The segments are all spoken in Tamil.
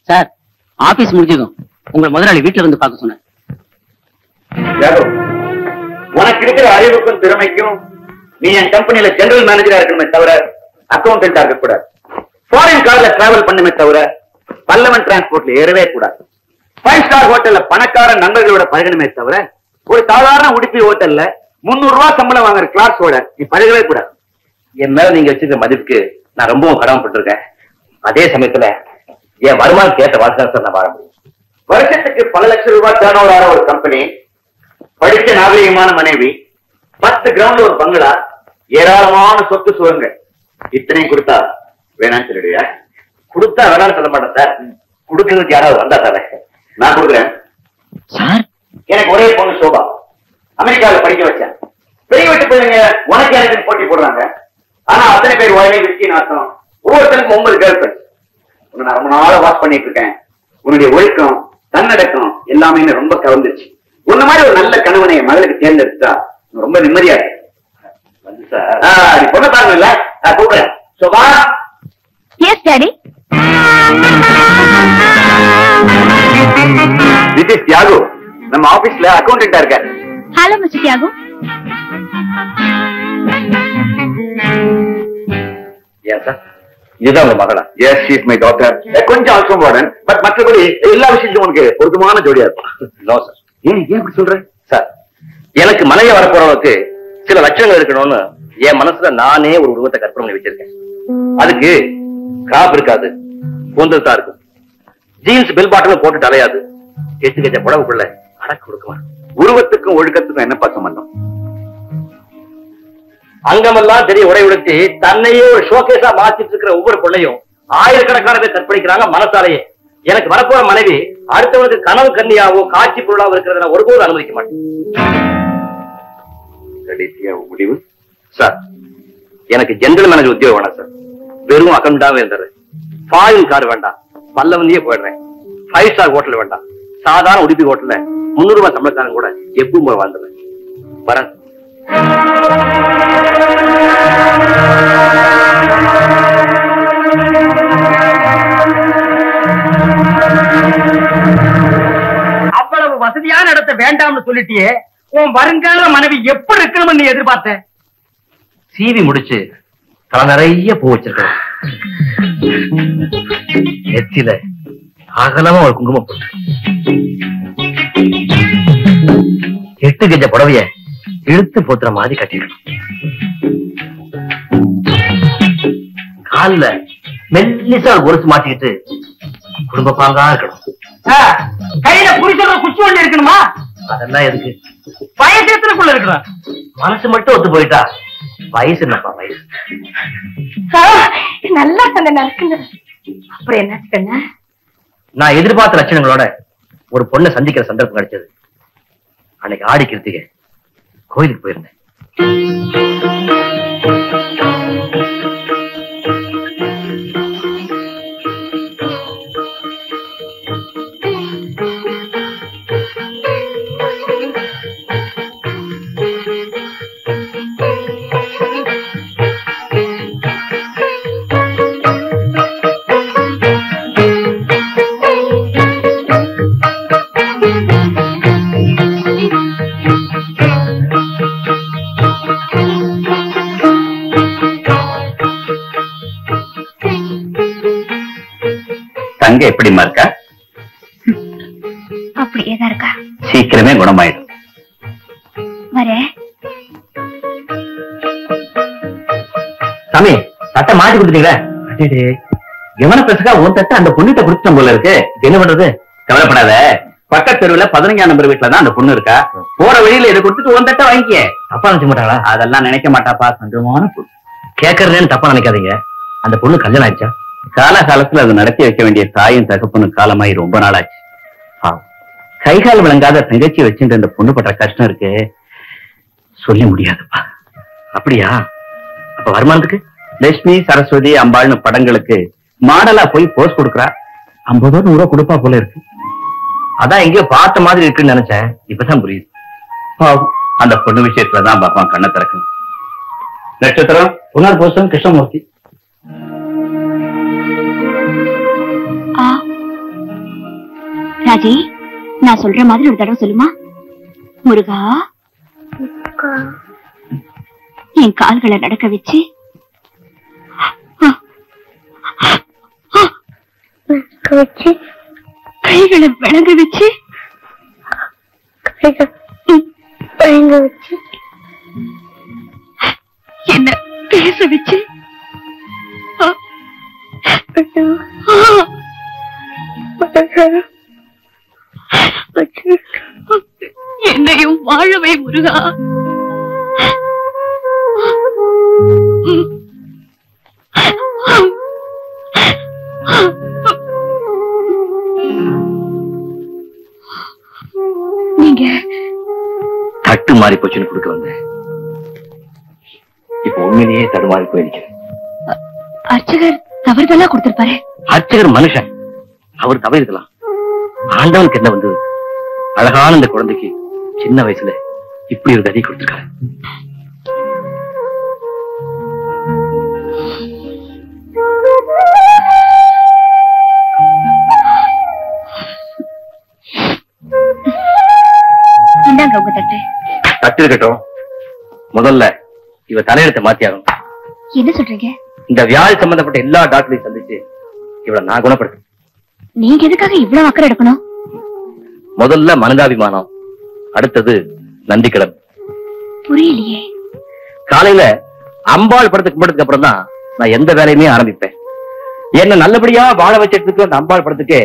சார், ஆபீஸ் முடிஞ்சதும் உங்க முதலாளி வீட்டுல வந்து பார்க்க சொன்னார். உனக்கு இருக்கிற அறிவுக்கும் திறமைக்கும் நீ என் கம்பெனியில ஜெனரல் மேனேஜரா இருக்கணுமே தவிர அக்கௌண்டன்டா இருக்க கூடாது. ஃபாரின் கார்ல டிராவல் பண்ணுமே தவிர பல்லவன் டிரான்ஸ்போர்ட்ல ஏறவே கூடாது. 5 ஸ்டார் ஹோட்டல்ல பணக்கார நண்பர்களோட பழகணுமே தவிர ஒரு சாதாரண உடுப்பி ஹோட்டல்ல 300 ரூபாய் சம்பளம் வாங்குற கிளாஸோட நீ பழகவே கூடாது. என் மேல நீங்க வச்சிருக்க மதிப்புக்கு நான் ரொம்பவும் கடமைப்பட்டிருக்கேன். அதே சமயத்துல என் வருமானம் கேட்ட வாழ்க்கை சார் நான் வாழ முடியும். வருஷத்துக்கு பல லட்சம் ரூபாய் டர்ன் ஓவர் ஆகிற ஒரு கம்பெனி, படிச்ச நாகரிகமான மனைவி, 10 கிரவுண்ட்ல ஒரு பங்களா, ஏராளமான சொத்து சுகங்கள், இத்தனையும் கொடுத்தா வேணான்னு சொல்லிடுவியா? கொடுத்தா வேணான்னு சொல்ல மாட்டேன் சார். கொடுக்கறதுக்கு யாராவது வந்தா தானே நான் கொடுக்குறேன் சார். எனக்கு ஒரே பொண்ணு சோபா, அமெரிக்காவில் படிக்க வச்சேன். பெரிய வீட்டு பிள்ளைங்க உனக்கு எனக்கு போட்டி போடுறாங்க. ஆனா அத்தனை பேர் உடனே விற்கி நாட்டம். ஒவ்வொருத்தருக்கும் 9 கேர்ள் ஃபிரெண்ட்ஸ். உன்னை நான் ரொம்ப நாள வாட்ச் பண்ணிட்டு இருக்கேன். உன்னுடைய ஒழுக்கம், தன்னடக்கம் எல்லாமே ரொம்ப கவர்ந்துச்சு. உன்ன மாதிரி ஒரு நல்ல கணவனை என் மகளுக்கு தேர்ந்தெடுத்தா ரொம்ப நிம்மதியா இருக்கு. நீ பொண்ணை பாருங்கல்ல, நான் கூப்பிடுறேன். Shoba. Yes daddy. This is Thiyagu, நம்ம ஆபீஸ்ல அக்கௌண்டன்டா இருக்காரு. Hello mister Thiyagu. ஏன் சார், இதுதான் உங்க மகளா? Yes, she is my daughter. கொஞ்சம் அவசரம் போறேன், பட் மற்றபடி எல்லா விஷயத்தையும் உனக்கு பொருத்தமான ஜோடியா இருக்கும். No sir. ஏன் இப்படி சொல்றேன் சார்? எனக்கு மனைவி வரப்போறவனுக்கு சில லட்சங்கள் இருக்கணும்னு என் மனசுல நானே ஒரு உருவத்தை கற்பனை பண்ணி வச்சிருக்கேன். அதுக்கு கிராப் இருக்காது, கூந்தல் தான் இருக்கும். ஜீன்ஸ் பெல் பாட்டிலும் போட்டு அலையாது. 8 கஜ புடவுக்குள்ள அடக்கு கொடுக்குமா. உருவத்துக்கும் ஒழுக்கத்துக்கும் என்னப்பா சம்பந்தம்? அங்கமெல்லாம் தெரிய உடை உடுத்தி தன்னையே ஒரு ஷோகேஸா மாத்திட்டு இருக்கிற ஒவ்வொரு பிள்ளையும் ஆயிரக்கணக்கான பேர் கற்பழிக்கிறாங்க மனசாலேயே. எனக்கு வரப்போற மனைவி அடுத்தவனுக்கு கனவு கன்னியாவோ காட்சி பொருளாவோ இருக்கிறத நான் ஒருபோது அனுமதிக்க மாட்டேன். கடைசியா முடிவு சார், எனக்கு ஜெனரல் மேனேஜர் உத்தியோகம் வேணாம் சார். வெறும் அக்கௌண்டாவே இருந்துறேன். ஃபாரின் கார் வேண்டாம், பல்லவந்தியே போயிடுறேன். 5 ஸ்டார் ஹோட்டல் வேண்டாம், சாதாரண உடுப்பி ஹோட்டல்ல 300 ரூபாய் சம்பளக்காரன் கூட எப்பவும் போய் வாழ்ந்துறேன். வரேன். அவ்வளவு வசதியான இடத்தை வேண்டாம்னு சொல்லிட்டியே, உன் வருங்கால மனைவி எப்படி இருக்கணும்னு நீ எதிர்பார்த்த? சீவி முடிச்சு தலை நிறைய பூ வச்சிருக்க, நெத்தில அகலமா ஒரு குங்குமம் போட்டு, 8 கஜ புடவைய இழுத்து போத்துற மாதிரி கட்டிடணும். கால்ல மெல்லிசா ஒருசு மாட்டிக்கிட்டு குடும்ப பாங்கா இருக்கணும். கையில புரிசோட குச்சி ஒண்ணு இருக்கணுமா? அதெல்லாம் எதுக்கு? வயசு எத்தனைக்குள்ள இருக்கணும்? மனசு மட்டும் ஒத்து போயிட்டா வயசு என்னப்பா வயசு? நல்லா இருக்குங்க. அப்புறம் என்ன? நான் எதிர்பார்த்த லட்சணங்களோட ஒரு பொண்ணை சந்திக்கிற சந்தர்ப்பம் கிடைச்சது. அன்னைக்கு ஆடி கிருத்திகை கோயிலுக்கு போயிருந்தேன். தங்க எப்படிமா இருக்கா? அப்படியேதான் இருக்கா. சீக்கிரமே குணமாயிடும். வரேன். சாமி, தட்டை மாட்டி கொடுத்துட்டீங்களா? எவன பேசுக்கா உன் தட்டை அந்த பொண்ணுகிட்ட கொடுத்துட்டோம் போல இருக்கு. என்ன பண்றது? கவலைப்படாத, பக்கத்து தெருவுல 15ஆம் நம்பர் வீட்டுல தான் அந்த பொண்ணு இருக்கா. போற வழியில இதை கொடுத்துட்டு உன் தட்டை வாங்கிக்க. தப்பா நினைக்க மாட்டாளா? அதெல்லாம் நினைக்க மாட்டாப்பா. சந்தோஷமான பொண்ணு. கேட்கறதுன்னு தப்பா நினைக்காதீங்க. அந்த பொண்ணு கல்யாணம் ஆயிடுச்சா? காலகாலத்துல அது நடத்தி வைக்க வேண்டிய தாயும் தகப்பனு காலமாயி ரொம்ப நாள் ஆச்சு. கைகால் விளங்காத தங்கச்சி வச்சுட்டு இந்த பொண்ணு பட்ட கஷ்டம் இருக்கு, சொல்ல முடியாதுப்பா. அப்படியா? அப்ப வருமானத்துக்கு லட்சுமி சரஸ்வதி அம்பாள்னு படங்களுக்கு மாடலா போய் போஸ்ட் கொடுக்குறா. 50 100 கொடுப்பா போல இருக்கு. அதான் எங்கேயோ பார்த்த மாதிரி இருக்குன்னு நினைச்சேன். இப்பதான் புரியுது. அந்த பொண்ணு விஷயத்துலதான் பகவான் கண்ணை திறக்கணும். நட்சத்திரம் 1 கிருஷ்ணமூர்த்தி. ராஜி, நான் சொல்ற மாதிரி ஒரு தடவை சொல்லுமா. முருகா, என் கால்களை நடக்க வச்சு கைகளை விளங்க வச்சு என்ன பேச வச்சு என்னையும் வாழவை முருகா. நீங்க தட்டு மாறி போச்சுன்னு கொடுக்க வந்தேன். இப்ப உண்மையிலேயே தடுமாறி போயிருக்கேன். அர்ச்சகர் தவறுதலா கொடுத்திருப்பாரு. அர்ச்சகர் மனுஷன், அவர் தவறுதலாம். ஆண்டவனுக்கு என்ன வந்தது? அழகான இந்த குழந்தைக்கு சின்ன வயசுல இப்படி ஒரு கதி கொடுத்திருக்காரு. இந்தாங்க உங்க தட்டு. தட்டு இருக்கட்டும், முதல்ல இவ தலையெழுத்தை மாத்தியாகும். என்ன சொல்றீங்க? இந்த வியாதி சம்பந்தப்பட்ட எல்லா டாக்டரையும் சந்திச்சு இவளை நான் குணப்படுத்த. நீங்க எதுக்காக இவ்வளவு அக்கறை எடுக்கணும்? முதல்ல மனிதாபிமானம், அடுத்தது நந்திக்கடன். புரியலையே. காலையில அம்பாள் படத்துக்கு கும்பிட்டதுக்கு அப்புறம் தான் நான் எந்த வேலையுமே ஆரம்பிப்பேன். என்ன நல்லபடியா வாழ வச்சதுக்கு அந்த அம்பாள் படத்துக்கு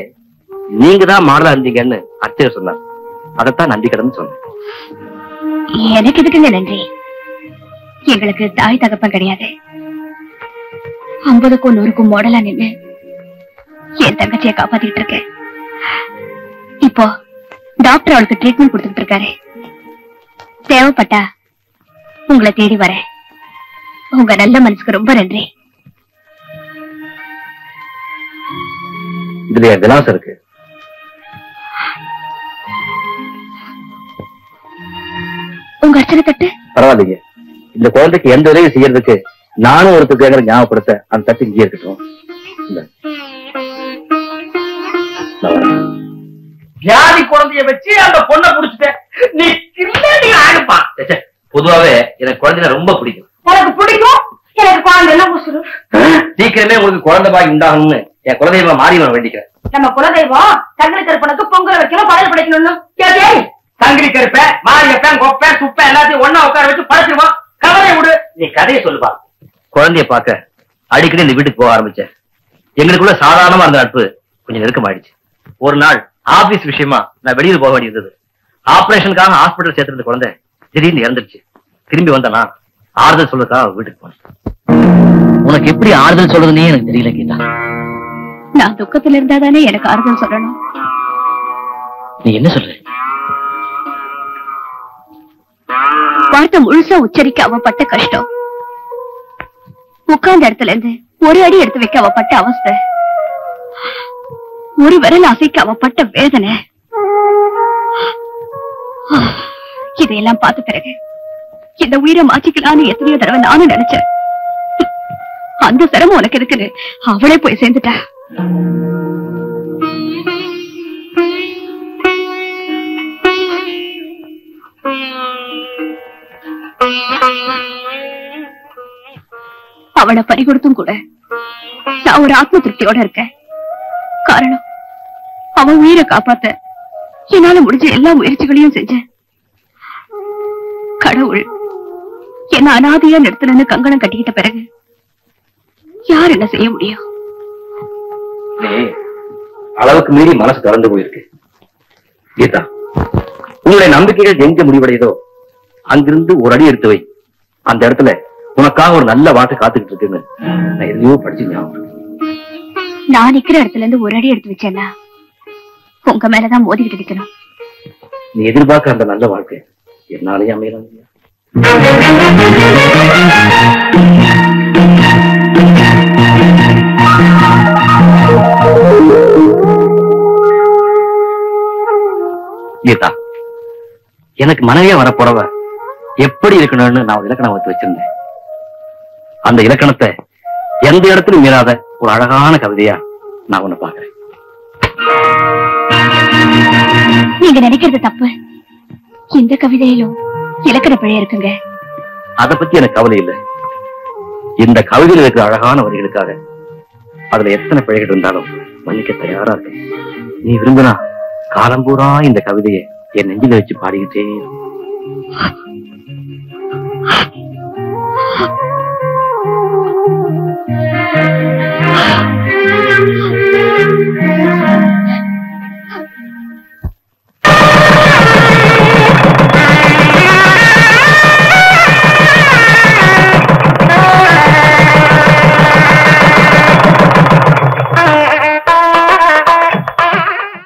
நீங்க தான் மாடலா இருந்தீங்கன்னு அர்ச்சகர் சொன்னார். அதைத்தான் நந்திக்கடன் சொன்னேன். எனக்கு எதுக்குங்க நன்றி? எங்களுக்கு தாய் தகப்பன் கிடையாது. 50க்கும் 100க்கும் மாடலா நின்னு என் தங்கச்சியை காப்பாத்திட்டு இருக்கேன். இப்போ டாக்டர் அவளுக்கு ட்ரீட்மெண்ட் கொடுத்துட்டு இருக்காரு. தேவைப்பட்டா உங்களை தேடி வரேன். உங்க நல்ல மனசுக்கு ரொம்ப நன்றி. இதுல விலாசம் இருக்கு. உங்க அர்ச்சனை தட்டு பரவாயில்லைங்க. இந்த குழந்தைக்கு எந்த உதவி செய்யறதுக்கு நானும் ஒருத்தர் ஞாபகப்படுத்த அந்த தட்டு இங்கே இருக்கட்டும். வியாதி குழந்தைய வச்சு அந்த பொண்ணை புடிச்சிட்டேன். நீ கிள்ளி ஆடுப்பா. பொதுவாவே எனக்கு குழந்தைல ரொம்ப பிடிக்கும். எனக்கு பிடிக்கும். எனக்கு குழந்தை எல்லாம் உசுரு. சீக்கிரமே உங்களுக்கு குழந்தை பாக்கி உண்டாகணும்னு என் குலதெய்வ மாறி நான் வேண்டிக்கிறேன். நம்ம குலதெய்வம் சங்கரி கருப்பனுக்கு பொங்கல் வைக்கணும், படையல் படைக்கணும். சங்கிலி கருப்ப மாரியப்பன் கொப்ப சுப்ப எல்லாத்தையும் ஒன்னா உட்கார வச்சு படைச்சிருவான். கவலையை விடு. நீ கதையை சொல்லுவா. குழந்தைய பார்க்க அடிக்கடி இந்த வீட்டுக்கு போக ஆரம்பிச்சேன். எங்களுக்குள்ள சாதாரணமா அந்த நட்பு கொஞ்சம் நெருக்கமாயிடுச்சு. ஒரு நாள் ஆபீஸ் விஷயமா நான் வெளியூர் போக வேண்டியிருந்தது. ஆபரேஷனுக்காக ஹாஸ்பிட்டல் சேர்த்திருந்த குழந்தை திடீர்னு இறந்துருச்சு. திரும்பி வந்தனா ஆறுதல் சொல்றதுக்காக வீட்டுக்கு போனேன். உனக்கு எப்படி ஆறுதல் சொல்றதுன்னே எனக்கு தெரியல கீதா. நான் துக்கத்துல இருந்தாதானே எனக்கு ஆறுதல் சொல்லணும். நீ என்ன சொல்ற? வார்த்தை முழுசா உச்சரிக்க அவ பட்ட கஷ்டம், உட்கார்ந்த இடத்துல இருந்து ஒரு அடி எடுத்து வைக்க அவ பட்ட அவஸ்தை, ஒரு விரல் அசைக்க அவ பட்ட வேதனை, இதையெல்லாம் பார்த்த பிறகு இந்த உயிரை மாற்றிக்கலான்னு எத்தனையோ தடவை நானும் நினைச்சேன். அந்த சிரமம் உனக்கு இருக்குன்னு அவளே போய் சேர்ந்துட்டா. அவளை பறிகொடுத்தும் கூட நான் ஒரு ஆத்ம திருப்தியோட இருக்கேன். காரணம், அவன் உயிரை காப்பாத்த என்னால முடிஞ்ச எல்லா முயற்சிகளையும் செஞ்சேன். கடவுள் என்ன அனாதையா நிறுத்தணும்னு கங்கணம் கட்டிக்கிட்ட பிறகு யார் என்ன செய்ய முடியும்? அளவுக்கு மீறி மனசு திறந்து போயிருக்கு கீதா. உங்களுடைய நம்பிக்கைகள் எங்க முடிவடையதோ அங்கிருந்து ஒரு அடி எடுத்து வை. அந்த இடத்துல உனக்காக ஒரு நல்ல வார்த்தை காத்துக்கிட்டு இருக்குன்னு நான் எதையோ படிச்சு ஞாபகம். நான் நிக்கிற இடத்துல இருந்து ஒரு அடி எடுத்து வச்சேன்னா உங்க மேலதான் மோதிக்கிட்டு நிக்கணும். நீ எதிர்பார்க்க அந்த நல்ல வாழ்க்கை என்னாலேயே அமையலாம். கீதா, எனக்கு மனைவியா வரப்போறவ எப்படி இருக்கணும்னு நான் ஒரு இலக்கணம் வச்சு வச்சிருந்தேன். அந்த இலக்கணத்தை எந்த இடத்துலயும் மீறாத ஒரு அழகான கவிதையா நான் உன்னை பாக்குறேன். நீங்க நினைக்கிறது தப்பு. இந்த கவிதையிலும் இலக்கண பிழை இருக்குங்க. அத பத்தி எனக்கு கவலை இல்லை. இந்த கவிதையில் இருக்கிற அழகான வரிகளுக்காக அதுல எத்தனை பிழைகள் இருந்தாலும் மன்னிக்க தயாரா இருக்கு. நீ விரும்பினா காலம் பூரா இந்த கவிதையை என் நெஞ்சில வச்சு பாடிக்கிட்டே